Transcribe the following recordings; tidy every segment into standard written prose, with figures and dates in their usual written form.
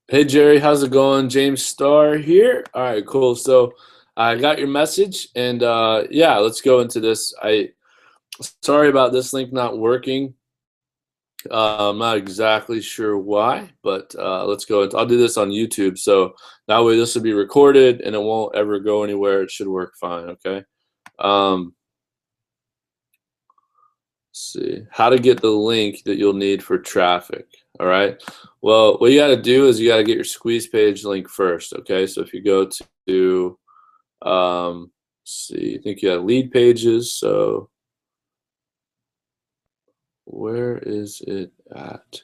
Hey Jerry, how's it going? James Starr here. All right, cool. So I got your message, and yeah, let's go into this. Sorry about this link not working. I'm not exactly sure why, but let's go. I'll do this on YouTube, so that way this will be recorded and it won't ever go anywhere. It should work fine. Okay. Um, let's see how to get the link that you'll need for traffic. All right. Well, what you got to do is you got to get your squeeze page link first. Okay. So if you go to let's see, I think you have lead pages. So where is it at?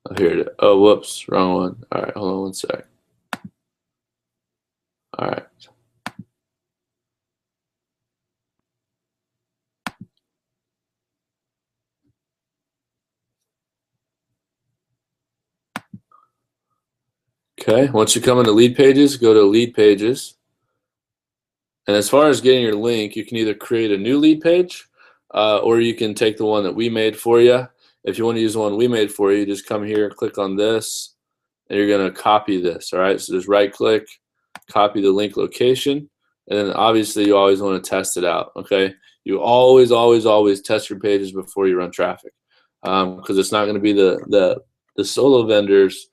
Oh, here it is. Oh, whoops, wrong one. All right, hold on one sec. All right. Okay, once you come into lead pages, go to lead pages. And as far as getting your link, you can either create a new lead page or you can take the one that we made for you. If you want to use the one we made for you, just come here, click on this, and you're going to copy this. All right, so just right click, copy the link location, and then obviously you always want to test it out. Okay, you always test your pages before you run traffic, because it's not going to be the solo vendor's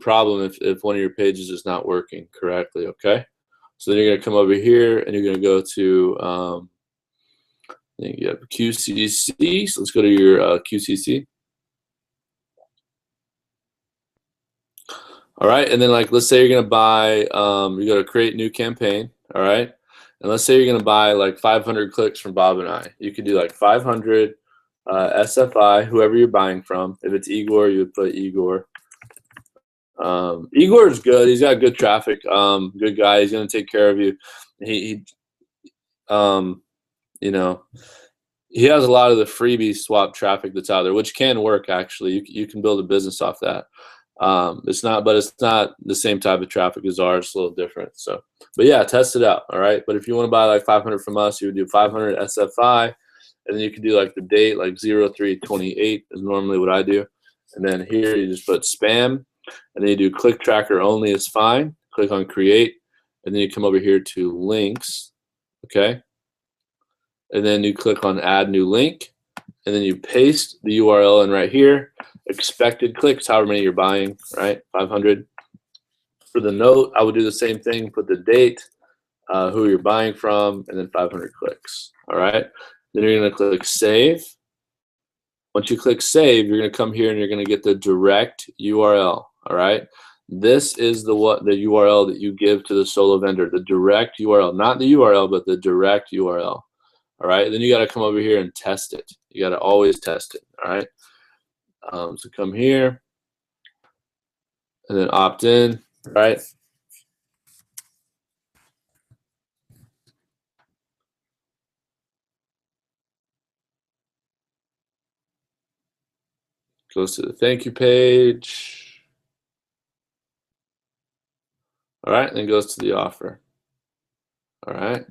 problem if one of your pages is not working correctly. Okay, so then you're going to come over here and you're going to go to I think you have QCC. So let's go to your QCC. All right, and then like let's say you're gonna buy, you go to create new campaign. All right, and let's say you're gonna buy like 500 clicks from Bob and I. You could do like 500 SFI, whoever you're buying from. If it's Igor, you would put Igor. Igor is good. He's got good traffic. Good guy. He's gonna take care of you. He you know, he has a lot of the freebie swap traffic that's out there, which can work actually. You can build a business off that. It's not the same type of traffic as ours. It's a little different. So, but yeah, test it out. All right. But if you want to buy like 500 from us, you would do 500 SFI, and then you can do like the date, like 03/28 is normally what I do. And then here you just put spam, and then you do click tracker only is fine. Click on create, and then you come over here to links. Okay. And then you click on add new link, and then you paste the URL in right here. Expected clicks, however many you're buying, right? 500. For the note, I would do the same thing. Put the date, who you're buying from, and then 500 clicks. All right. Then you're going to click save. Once you click save, you're going to come here and you're going to get the direct URL. All right. This is the URL that you give to the solo vendor, the direct URL, not the URL, but the direct URL. All right. Then you got to come over here and test it. You got to always test it. All right. So come here and then opt in, right? Goes to the thank you page. All right, and then goes to the offer. All right.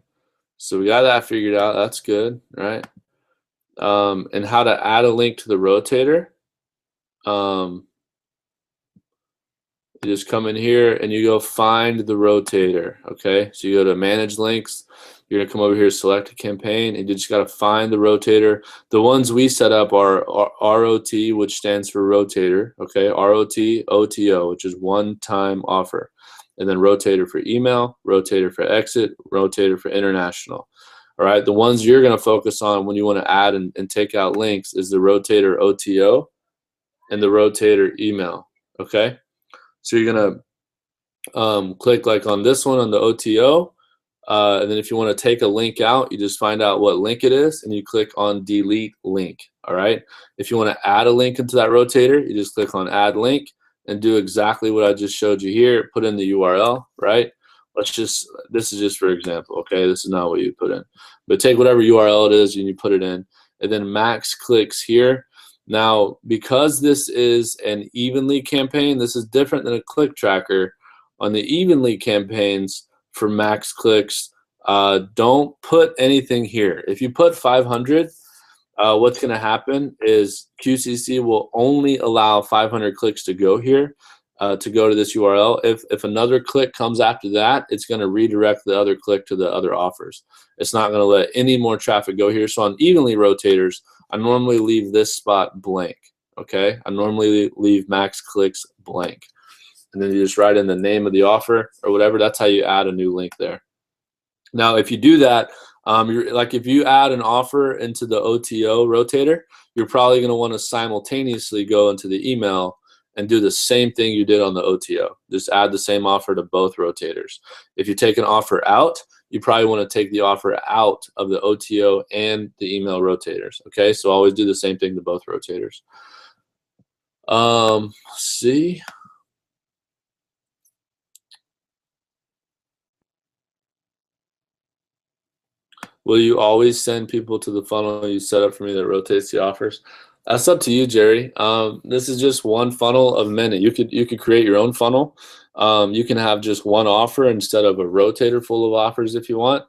So we got that figured out. That's good, right? And how to add a link to the rotator. You just come in here and you go find the rotator. Okay, so you go to manage links. You're gonna come over here, select a campaign, and you just gotta find the rotator. The ones we set up are ROT, which stands for rotator. Okay, ROT, OTO, which is one-time offer, and then rotator for email, rotator for exit, rotator for international. All right, the ones you're gonna focus on when you want to add and take out links is the rotator OTO and the rotator email. Okay. So you're gonna click like on this one on the OTO, and then if you want to take a link out, you just find out what link it is, and you click on delete link. All right. If you want to add a link into that rotator, you just click on add link and do exactly what I just showed you here. Put in the URL. Right. This is just for example. Okay. This is not what you put in, but take whatever URL it is and you put it in, and then max clicks here. Now, because this is an evenly campaign, this is different than a click tracker. On the evenly campaigns for max clicks, don't put anything here. If you put 500, what's going to happen is QCC will only allow 500 clicks to go here, to go to this URL. If another click comes after that, it's going to redirect the other click to the other offers. It's not going to let any more traffic go here. So on evenly rotators, I normally leave this spot blank. Okay, I normally leave max clicks blank, and then you just write in the name of the offer or whatever. That's how you add a new link there. Now, if you do that, like if you add an offer into the OTO rotator, you're probably going to want to simultaneously go into the email and do the same thing you did on the OTO. Just add the same offer to both rotators. If you take an offer out, you probably want to take the offer out of the OTO and the email rotators. Okay, so always do the same thing to both rotators. See. Will you always send people to the funnel you set up for me that rotates the offers? That's up to you, Jerry. This is just one funnel of many. You could create your own funnel. You can have just one offer instead of a rotator full of offers if you want.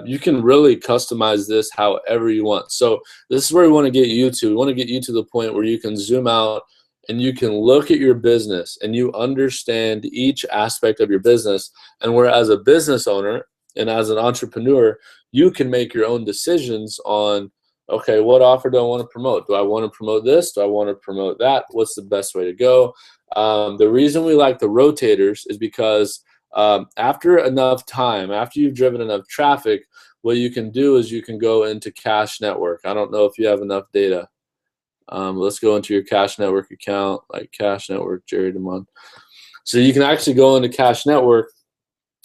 You can really customize this however you want. So this is where we want to get you to. We want to get you to the point where you can zoom out and you can look at your business and you understand each aspect of your business. And where as a business owner and as an entrepreneur, you can make your own decisions on, okay, what offer do I want to promote? Do I want to promote this? Do I want to promote that? What's the best way to go? The reason we like the rotators is because after enough time, after you've driven enough traffic, what you can do is you can go into Cash Network. I don't know if you have enough data. Let's go into your Cash Network account, like Cash Network, Jeri DeMond. So you can actually go into Cash Network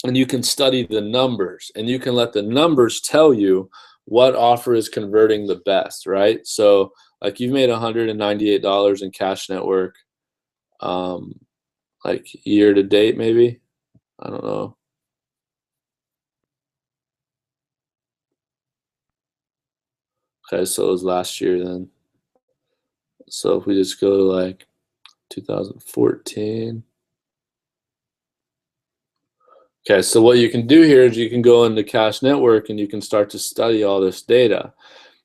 and you can study the numbers and you can let the numbers tell you what offer is converting the best, right? So like you've made $198 in Cash Network, like year to date, maybe. I don't know. Okay, so it was last year then. So if we just go to like 2014. Okay, so what you can do here is you can go into Cash Network and you can start to study all this data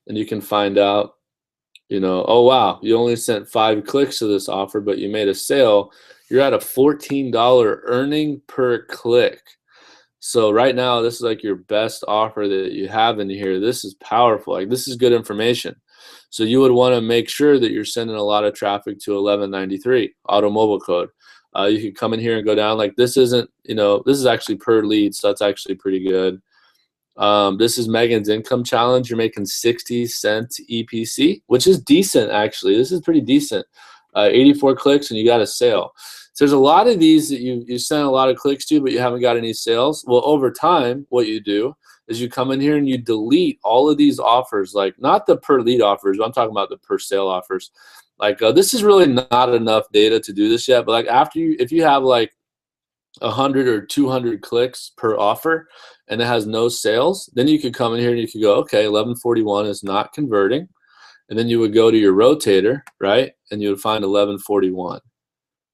and you can find out, you know, oh wow, you only sent 5 clicks to this offer, but you made a sale. You're at a $14 earning per click. So right now, this is like your best offer that you have in here. This is powerful. Like this is good information. So you would want to make sure that you're sending a lot of traffic to 1193 automobile code. You could come in here and go down. Like this isn't, you know, this is actually per lead, so that's actually pretty good. This is Megan's income challenge. You're making 60 cents EPC, which is decent actually. This is pretty decent. 84 clicks and you got a sale. So there's a lot of these that you sent a lot of clicks to, but you haven't got any sales. Well, over time, what you do is you come in here and you delete all of these offers, like not the per lead offers. I'm talking about the per sale offers. Like this is really not enough data to do this yet. But like after you, if you have like 100 or 200 clicks per offer and it has no sales, then you could come in here and you could go, okay, 1141 is not converting. And then you would go to your rotator, right? And you would find 1141.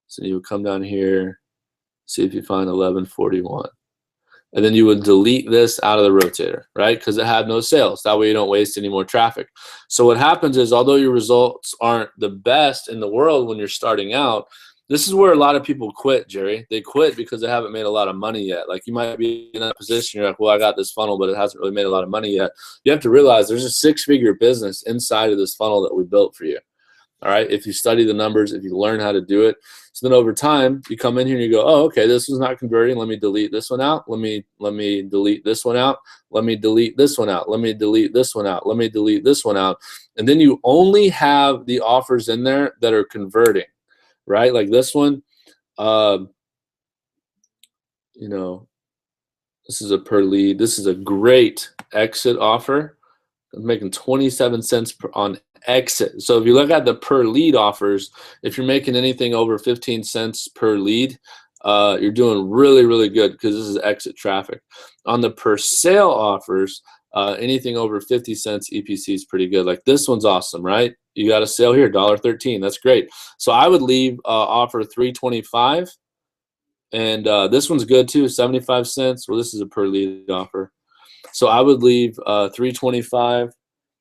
So you would come down here, see if you find 1141. And then you would delete this out of the rotator, right? Because it had no sales. That way you don't waste any more traffic. So what happens is, although your results aren't the best in the world when you're starting out, this is where a lot of people quit, Jerry. They quit because they haven't made a lot of money yet. Like you might be in that position, you're like, well, I got this funnel, but it hasn't really made a lot of money yet. You have to realize there's a 6-figure business inside of this funnel that we built for you. All right, if you study the numbers, if you learn how to do it, so then over time you come in here and you go, oh, okay, this was not converting. Let me delete this one out. Let me delete this one out. Let me delete this one out. Let me delete this one out. Let me delete this one out. And then you only have the offers in there that are converting, right? Like this one, you know, this is a per lead. This is a great exit offer. I'm making 27 cents on exit. So if you look at the per lead offers, if you're making anything over 15 cents per lead, you're doing really, really good because this is exit traffic. On the per sale offers, anything over 50 cents EPC is pretty good. Like this one's awesome, right? You got a sale here, $1.13. That's great. So I would leave offer 325, and this one's good too, 75 cents. Well, this is a per lead offer. So I would leave 325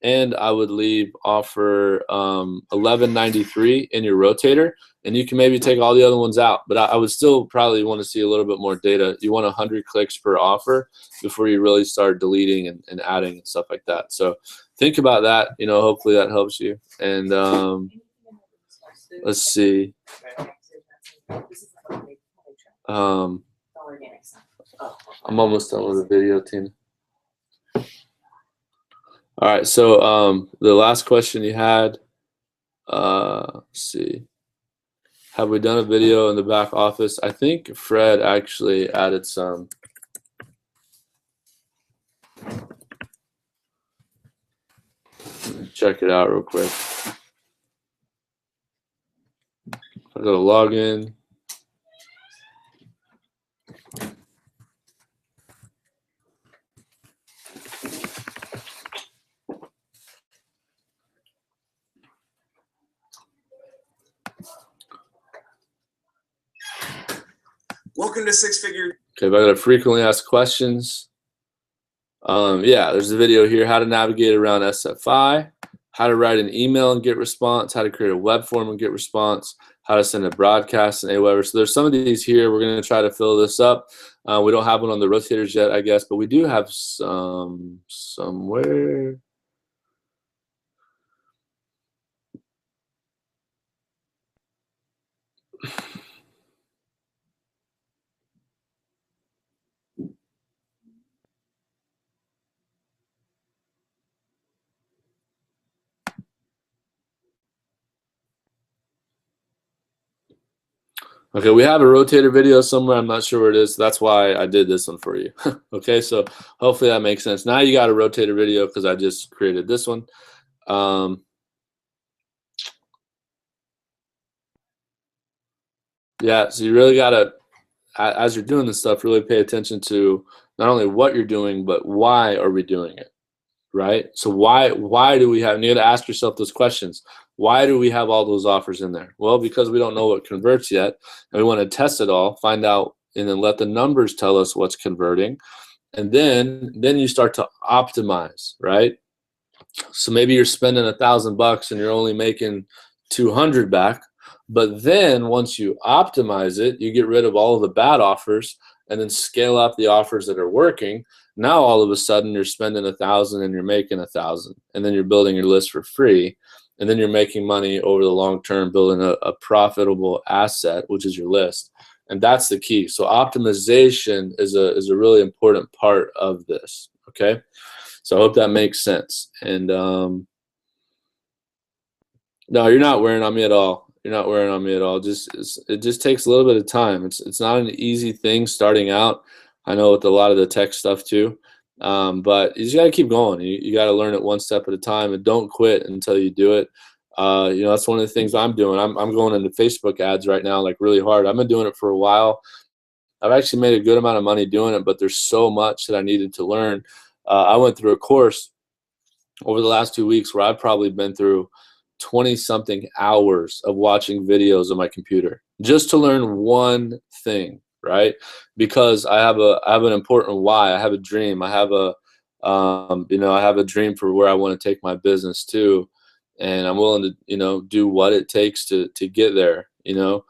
and I would leave offer 1193 in your rotator, and you can maybe take all the other ones out. But I would still probably want to see a little bit more data. You want 100 clicks per offer before you really start deleting and adding and stuff like that. So think about that. You know, hopefully that helps you. And let's see. I'm almost done with the video, Tina. All right, so the last question you had, let's see. Have we done a video in the back office? I think Fred actually added some. Check it out real quick. I go to login. Welcome to Six Figure. Okay, but I got to frequently asked questions. Yeah, there's a video here, how to navigate around SFI, how to write an email and get response, how to create a web form and get response, how to send a broadcast and AWeber. So there's some of these here. We're going to try to fill this up. We don't have one on the rotators yet, I guess, but we do have some somewhere. Okay, we have a rotator video somewhere. I'm not sure where it is. That's why I did this one for you. Okay, so hopefully that makes sense. Now you got a rotator video because I just created this one. Yeah, so you really got to, as you're doing this stuff, really pay attention to not only what you're doing, but why are we doing it, right? So why do we have, and you got to ask yourself those questions. Why do we have all those offers in there? Well, because we don't know what converts yet, and we want to test it all, find out, and then let the numbers tell us what's converting. And then you start to optimize, right? So maybe you're spending $1,000 and you're only making 200 back. But then once you optimize it, you get rid of all of the bad offers and then scale up the offers that are working. Now all of a sudden you're spending 1,000 and you're making 1,000, and then you're building your list for free, and then you're making money over the long term, building a profitable asset, which is your list. And that's the key. So optimization is a really important part of this. Okay, so I hope that makes sense. And no, you're not wearing on me at all. You're not wearing on me at all. It just takes a little bit of time. It's not an easy thing starting out. I know with a lot of the tech stuff too, but you just got to keep going. You got to learn it one step at a time, and don't quit until you do it. You know, that's one of the things I'm doing. I'm going into Facebook ads right now, like really hard. I've been doing it for a while. I've actually made a good amount of money doing it, but there's so much that I needed to learn. I went through a course over the last 2 weeks where I've probably been through 20-something hours of watching videos on my computer just to learn one thing, right? Because I have an important why. I have a dream. I have a you know, I have a dream for where I want to take my business to, and I'm willing to, you know, do what it takes to get there, you know.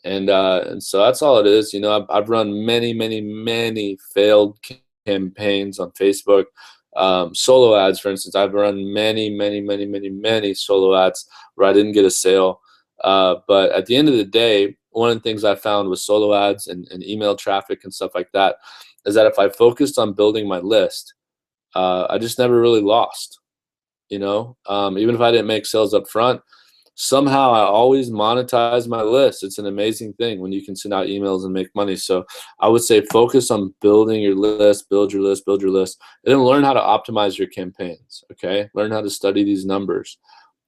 And so that's all it is. You know, I've run many failed campaigns on Facebook. Solo ads, for instance, I've run many solo ads where I didn't get a sale. But at the end of the day, one of the things I found with solo ads and email traffic and stuff like that is that if I focused on building my list, I just never really lost. You know, even if I didn't make sales up front, somehow I always monetize my list. It's an amazing thing when you can send out emails and make money. So I would say focus on building your list, build your list, and then learn how to optimize your campaigns. Okay, learn how to study these numbers.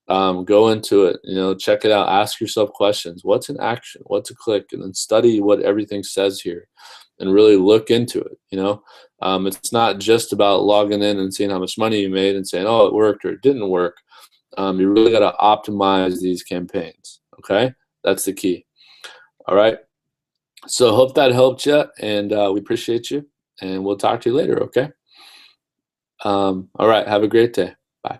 Go into it, you know, check it out, ask yourself questions. What's an action? What's a click? And then study what everything says here and really look into it. You know, it's not just about logging in and seeing how much money you made and saying, oh, it worked or it didn't work. You really got to optimize these campaigns. Okay, that's the key. All right, so hope that helped you, and we appreciate you, and we'll talk to you later. Okay. All right, have a great day. Bye.